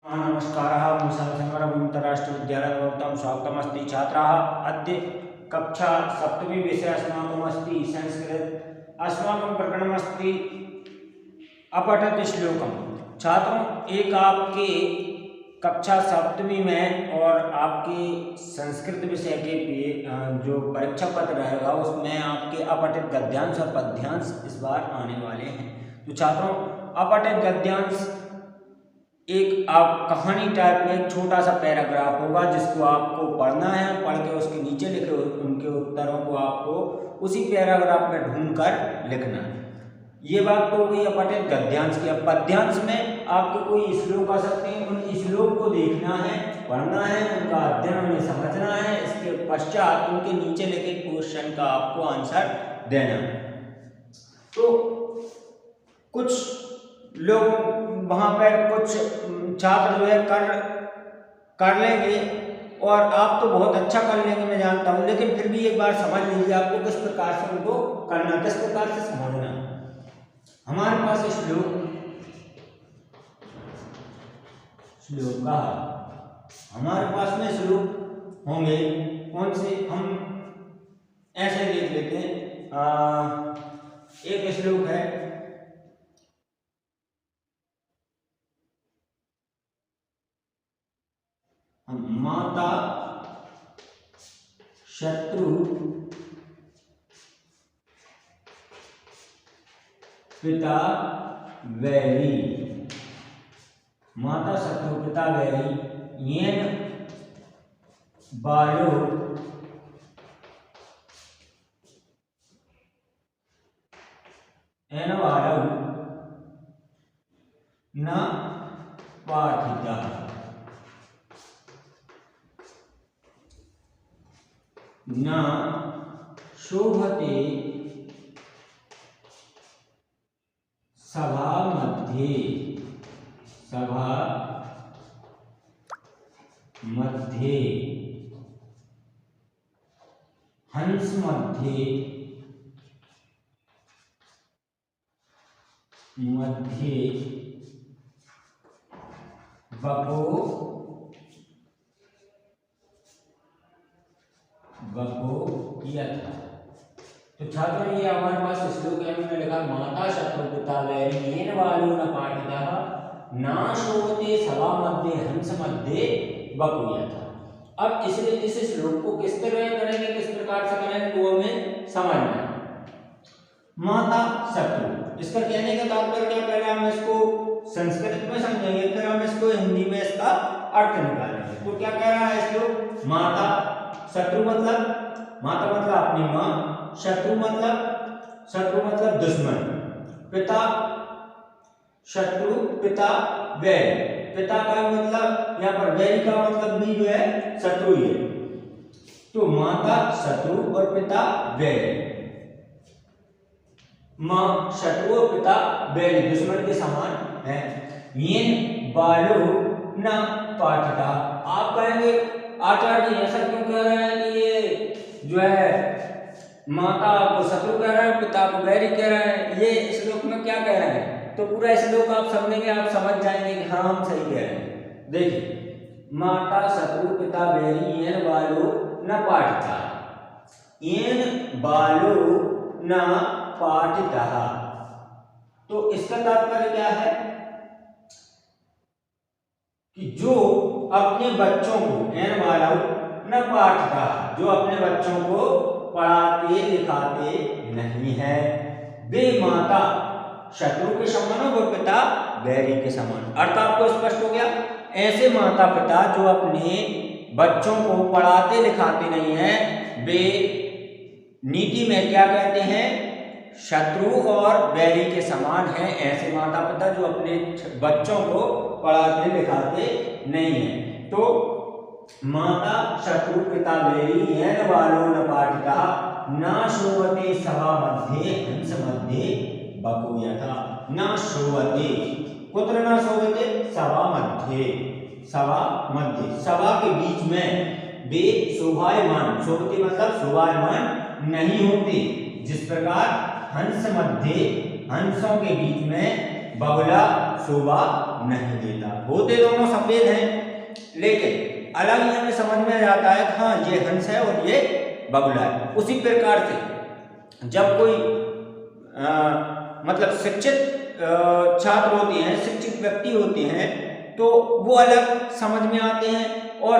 नमस्कारः मुसंसंवरमन्तराष्ट्रविद्यालयभवतां स्वागतमस्ति छात्राः। अद्य कक्षा सप्तमी विषय अस्माकमस्ति संस्कृत। अस्माकं प्रकरणमस्ति अपठित श्लोकम्। छात्रों, एक आपके कक्षा सप्तमी में और आपके संस्कृत विषय के जो परीक्षा पत्र रहेगा उसमें आपके अपठित गद्यांश और पद्यांश इस बार आने वाले हैं। तो छात्रों, अपठित गद्यांश एक आप कहानी टाइप में एक छोटा सा पैराग्राफ होगा जिसको आपको पढ़ना है। पढ़ के उसके नीचे लिखे उनके उत्तरों को आपको उसी पैराग्राफ में ढूंढकर लिखना है। ये बात तो हो गई अपठित गद्यांश की। अब पद्यांश में आपके कोई श्लोक आ सकते हैं, उन श्लोक को देखना है, पढ़ना है, उनका अध्ययन उन्हें समझना है। इसके पश्चात उनके नीचे लिखे क्वेश्चन का आपको आंसर देना है। तो कुछ लोग वहाँ पर कुछ छात्र जो है कर लेंगे और आप तो बहुत अच्छा कर लेंगे, मैं जानता हूँ, लेकिन फिर भी एक बार समझ लीजिए आपको किस प्रकार से उनको करना, किस प्रकार से समझना। हमारे पास श्लोक का हमारे पास में श्लोक होंगे कौन से, हम ऐसे देख लेते हैं। एक श्लोक है, माता शत्रु पिता वैरी। माता शत्रु पिता वैरी येन बालो एन वालो न पाठिता। न शोभते सभा मध्ये हंस मध्ये बको किया था। तो छात्रों, ये हमारे पास श्लोक है, हमने लिखा माता शत्रु पिता वैरी येन बालो न पाठितः न शोभते सभा मध्ये हंस मध्ये बको था। अब इसलिए इस श्लोक को किस तरह करेंगे, किस प्रकार से करेंगे वो हमें समझना है। माता शत्रु, इसका कहने का तात्पर्य क्या, पहले हम इसको संस्कृत में समझेंगे, फिर हम इसको हिंदी में इसका अर्थ निकालेंगे। तो क्या कह रहा है श्लोक, माता शत्रु मतलब माता मतलब अपनी माँ, शत्रु मतलब दुश्मन, पिता शत्रु पिता वैरी, पिता का मतलब यहाँ पर वैरी का मतलब भी जो है शत्रु ही है। तो माता शत्रु और पिता वैरी, माँ शत्रु और पिता वैरी दुश्मन के समान है। येन बालो न पाठिता। आप कहेंगे आचार्य जी ऐसा क्यों कह रहे हैं कि ये जो है माता को शत्रु कह रहे हैं, पिता को वैरी कह रहे हैं, ये श्लोक में क्या कह रहे हैं? तो पूरा श्लोक आप समझेंगे, आप समझ जाएंगे कि हाँ हम सही कह रहे हैं। देखिए, माता शत्रु पिता वैरी येन बालो न पाठिता, येन बालो न पाठिता। तो इसका तात्पर्य क्या है कि जो अपने बच्चों को एन वाला न पाठता, जो अपने बच्चों को पढ़ाते लिखाते नहीं है, वे माता शत्रु के समान और वो पिता वैरी के समान। अर्थ आपको स्पष्ट हो गया। ऐसे माता पिता जो अपने बच्चों को पढ़ाते लिखाते नहीं है, वे नीति में क्या कहते हैं, शत्रु और वैरी के समान है। ऐसे माता पिता जो अपने बच्चों को पढ़ाते लिखाते नहीं है। तो माता शत्रु पिता वैरी येन बालो न पाठिता न शोभते सभा मध्ये हंस मध्ये बको यथा। न शोभते, कुत्र न शोभते, सभा मध्ये, सभा के बीच में वे शोभायमान, शोभते मतलब शोभायमान नहीं होते, जिस प्रकार हंस मध्ये हंसों के बीच में बगुला शोभा नहीं देता। होते दोनों सफेद हैं, लेकिन अलग ही हमें समझ में आ जाता है हाँ ये हंस है और ये बगुला है। उसी प्रकार से जब कोई मतलब शिक्षित छात्र होते हैं, शिक्षित व्यक्ति होते हैं, तो वो अलग समझ में आते हैं, और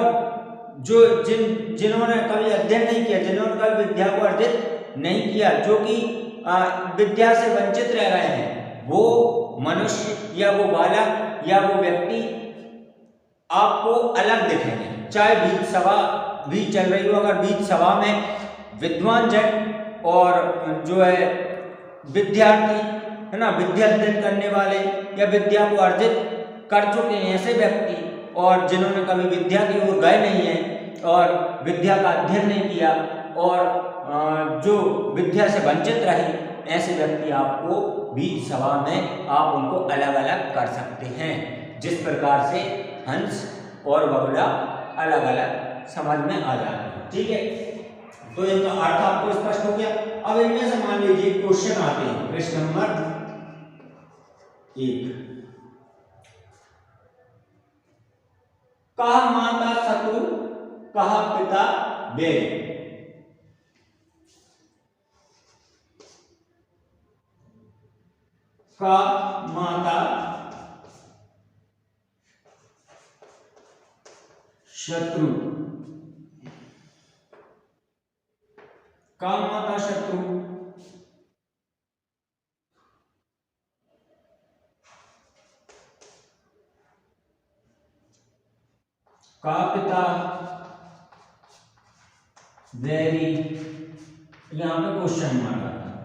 जो जिन्होंने कभी अध्ययन नहीं किया, जिन्होंने कभी विद्या को अर्जित नहीं किया, जो कि विद्या से वंचित रह रहे हैं, वो मनुष्य या वो बालक या वो व्यक्ति आपको अलग दिखेंगे। चाहे बीच सभा भी चल रही हो, अगर बीच सभा में विद्वान जन और जो है विद्यार्थी है ना, विद्या अध्ययन करने वाले या विद्या को अर्जित कर चुके हैं ऐसे व्यक्ति, और जिन्होंने कभी विद्या की ओर गए नहीं हैं और विद्या का अध्ययन नहीं किया, और जो विद्या से वंचित रहे, ऐसे व्यक्ति आपको बीच सभा में आप उनको अलग अलग कर सकते हैं। जिस प्रकार से हंस और बगुला अलग अलग समझ में आ जाते हैं। ठीक है, तो इनका अर्थ आपको स्पष्ट हो गया। अब इनमें से मान लीजिए क्वेश्चन आते हैं। प्रश्न नंबर 1, कहा माता शत्रु कहा पिता बैरी। का माता शत्रु, का माता शत्रु, का पिता वैरी। यहां पे क्वेश्चन मार्क आता है।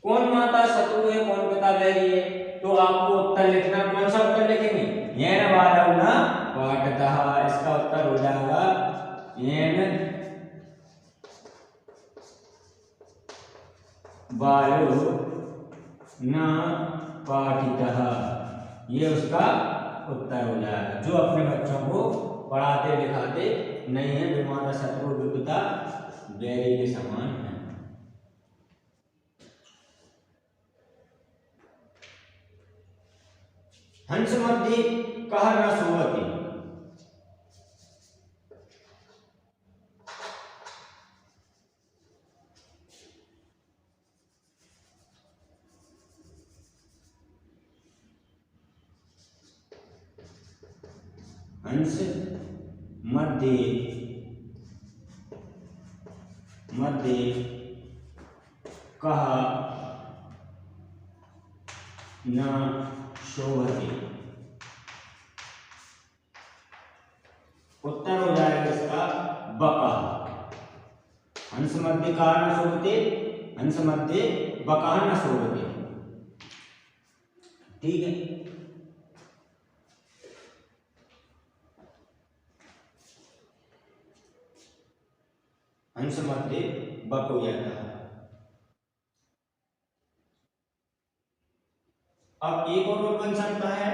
कौन माता शत्रु है, कौन पिता वैरी है, तो आपको उत्तर लिखना। कौन सा उत्तर लिखेंगे? येन बालौ न पाठतः। इसका उत्तर हो जाएगा येन बालो न पाठितः। ये उसका उत्तर हो जाएगा। जो अपने बच्चों को पढ़ाते लिखाते नहीं है, वे माता शत्रु वे पिता बैरी के समान है। हंस मध्ये कहा न शोभते। हंस मध्ये कहा न शोभते। उत्तर हो जाएगा इसका बका। हंस मध्ये कहा न शोभते, हंस मध्ये बका न शोभते। ठीक है, हंस मध्ये बक हो जाता है। अब एक और बन सकता है,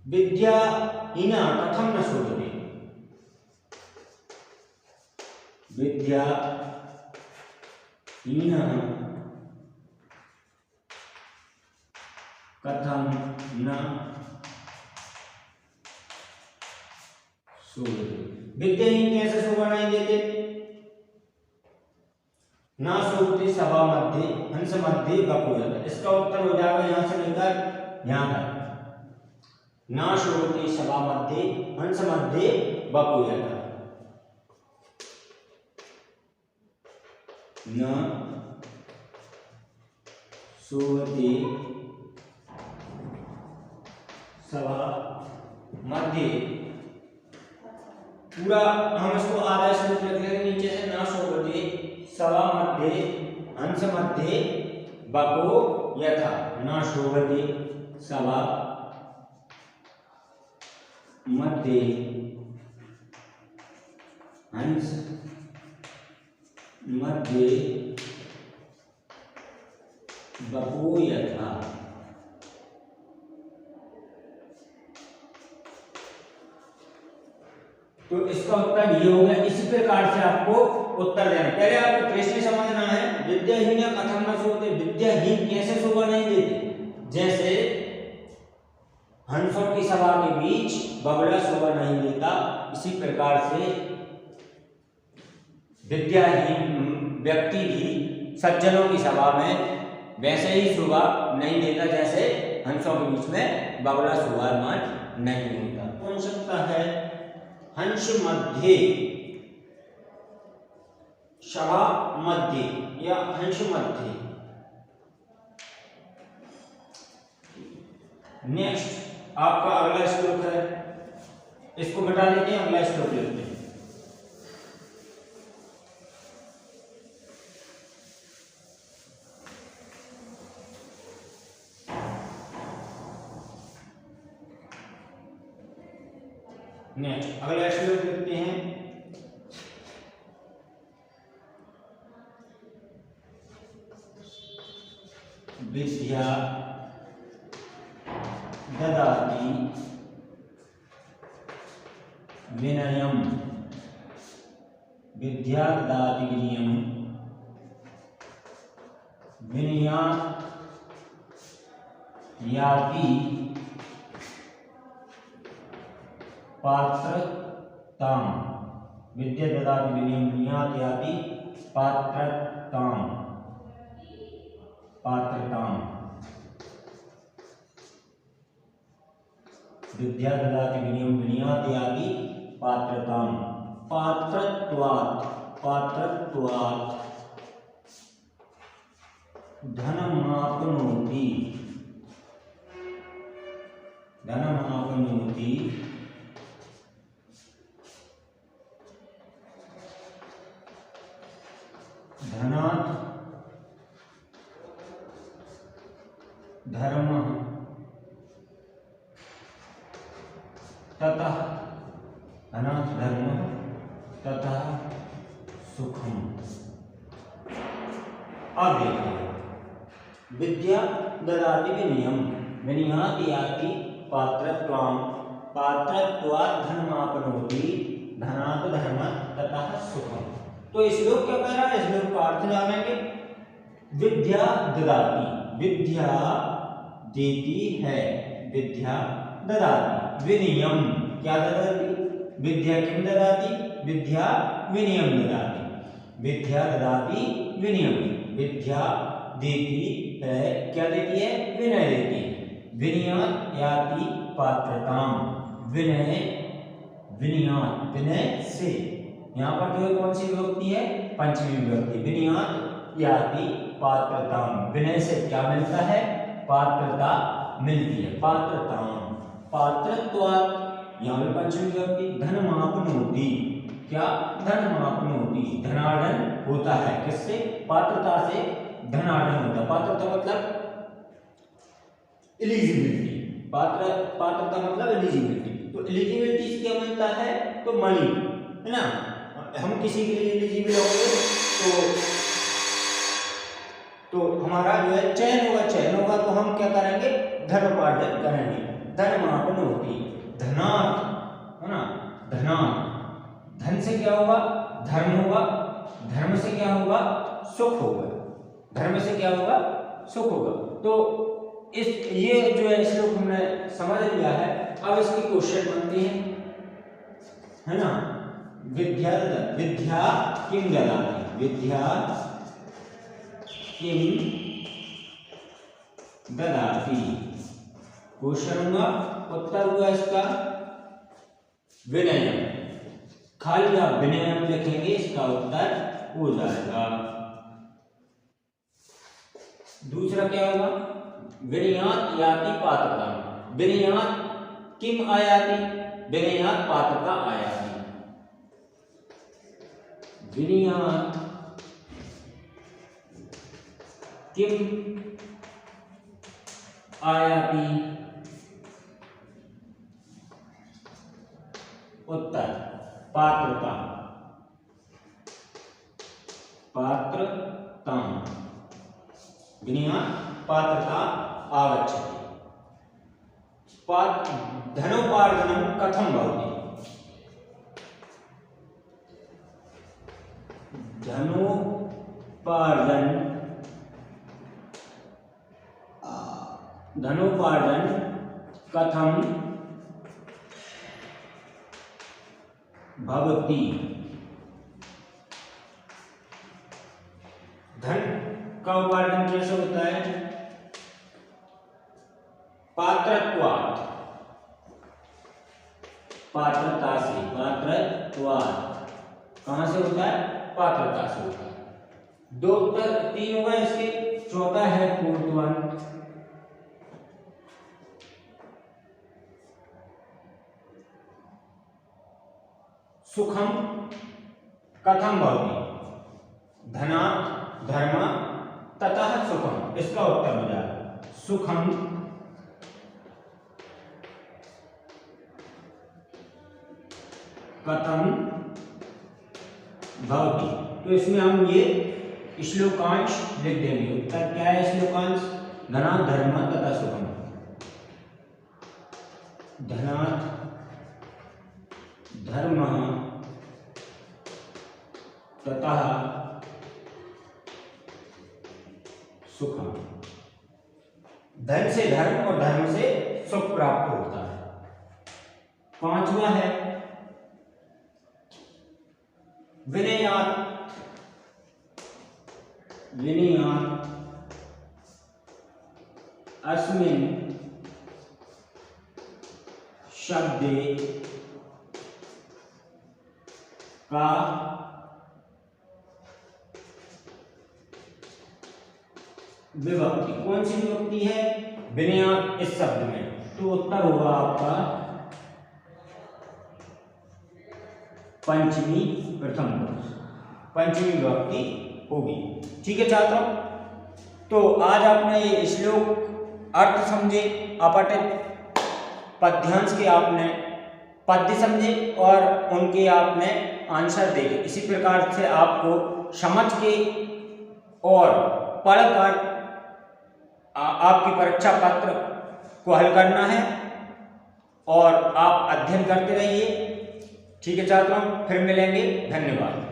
विद्याहीना कथम न शोभते। विद्याहीना कथम न शोभते। विद्याहीन कैसे शोभा नहीं देते? ना शोभते सभा मध्ये, हंस मध्ये बक हो जाता है। इसका उत्तर हो जाएगा यहां से लेकर यहां तक। ना शोभते सभा मध्ये, हंस मध्ये बक हो जाता है। न शोभते सभा मध्ये, पूरा हम इसको आधा श्लोक लिख लेंगे नीचे से। ना शोभते सभा मध्ये हंस मध्ये बको यथा। ना शोभते सभा मध्ये हंस मध्ये बको यथा। तो तो इसका उत्तर ये हो गया। इसी प्रकार से आपको उत्तर देना। पहले आपको प्रश्न समझना है, विद्याहीन कथम न सोते, विद्याहीन कैसे शोभा नहीं देते। जैसे हंसों की सभा के बीच बगुला शोभा नहीं देता, इसी प्रकार से विद्याहीन व्यक्ति भी सज्जनों की सभा में वैसे ही शोभा नहीं देता जैसे हंसों के बीच में बगुला शोभायमान नहीं होता। कौन सकता है? हंस मध्य, सभा मध्य या हंस मध्य। नेक्स्ट आपका अगला श्लोक है, इसको बता देते हैं, अगला श्लोक लेते हैं। नेक्स्ट अगला श्लोक लिखते हैं, विद्या ददाति विनयम, विद्या ददाति विनयम, विनयात् याति पात्रताम, विद्या ददाति विनयम विनयात् याति पात्रताम, पात्रताम, विद्या ददाति विनयम विनयात् याति पात्रताम। पात्रत्वात्, पात्रत्वात् धनमाप्नोति, धनमाप्नोति धनात् धर्मः ततः, धनात् धर्मः ततः सुखम। अब देखिए, विद्या ददाति विनयम विनयात् याति पात्रत्वाम, पात्रत्वात् धनमाप्नोति धनात् धर्मः ततः सुखम। तो श्लोक क्या कह रहा है? श्लोक का अर्थ जानेंगे। विद्या ददाति, विद्या देती है, विद्या ददाति, विनयम क्या ददाति, विद्या किम ददाति, विद्या विनयम ददाति, विद्या ददाति विनयम, विद्या देती है, क्या देती है? विनय देती है। विनयात् याति पात्रताम, विनय, विनयात् विनय से, यहाँ पर जो कौन सी विभक्ति है? पंचमी विभक्ति। विनयात् याति पात्रताम, विनय से क्या मिलता है? पात्रता मिलती है, पात्रताम। पात्रत्वात्, यहाँ पे पंचमी विभक्ति। धनमाप्नोति, क्या? धनमाप्नोति, धनार्जन होता है, किससे? पात्रता से धनार्जन होता है। पात्रता मतलब एलिजिबिलिटी, पात्रता मतलब एलिजिबिलिटी। तो एलिजिबिलिटी से क्या मिलता है? तो मनी, है ना। हम किसी के लिए एलिजिबल होंगे तो हमारा जो है चयन होगा तो हम क्या करेंगे? धनोपार्जन करेंगे। धनमाप्नोति, धनात्, है ना, धनात्, धन से क्या होगा? धर्म होगा, धर्म से क्या होगा? सुख होगा, धर्म से क्या होगा? सुख होगा। तो इस ये जो है श्लोक हमने समझ लिया है। अब इसकी क्वेश्चन बनती है ना। विद्या किम ददाति, विद्या किम ददाति, क्वेश्चन होगा, उत्तर हुआ इसका विनयम। खाली आप विनयम लिखेंगे, इसका उत्तर हो जाएगा। दूसरा क्या होगा? विनयात् याति पात्रता, विनयात् किम आयाति, विनयात् पात्रता आयाति, विनयात् किम आयाति, उत्तर पात्रता, पात्रता, विनयात् पात्रता आगच्छति। धनोपार्जनं कथं भवति? धनोपार्जन कथम भवति। धन का उपार्जन कैसे होता है? पात्रता से। कहां से होता है? पात्रता से होता है। 2 उत्तर 3 हो गए इसके। चौथा है फोर्थ वन, सुखम कथम भवति। धनात् धर्म ततः सुखम, इसका उत्तर हो जाएगा सुखम कथम भवति। तो इसमें हम ये श्लोकांश लिख देंगे। उत्तर क्या है श्लोकांश? धनात् धर्म तथा सुखम। धनात् धर्म तथा सुखम। धन से धर्म और धर्म से सुख प्राप्त होता है। 5वां है विनयात् अस्मिन् शब्दे का विभक्ति। कौन सी विभक्ति है? विनयात् इस शब्द में। तो उत्तर होगा आपका पंचमी प्रथम पुरुष, पंचमी विभक्ति होगी। ठीक है छात्रों, तो आज आपने ये श्लोक अर्थ समझे, अपठित पद्यांश के आपने पद्य समझे और उनके आपने आंसर देखे। इसी प्रकार से आपको समझ के और पढ़कर आपकी परीक्षा पत्र को हल करना है और आप अध्ययन करते रहिए। ठीक है छात्रों, फिर मिलेंगे। धन्यवाद।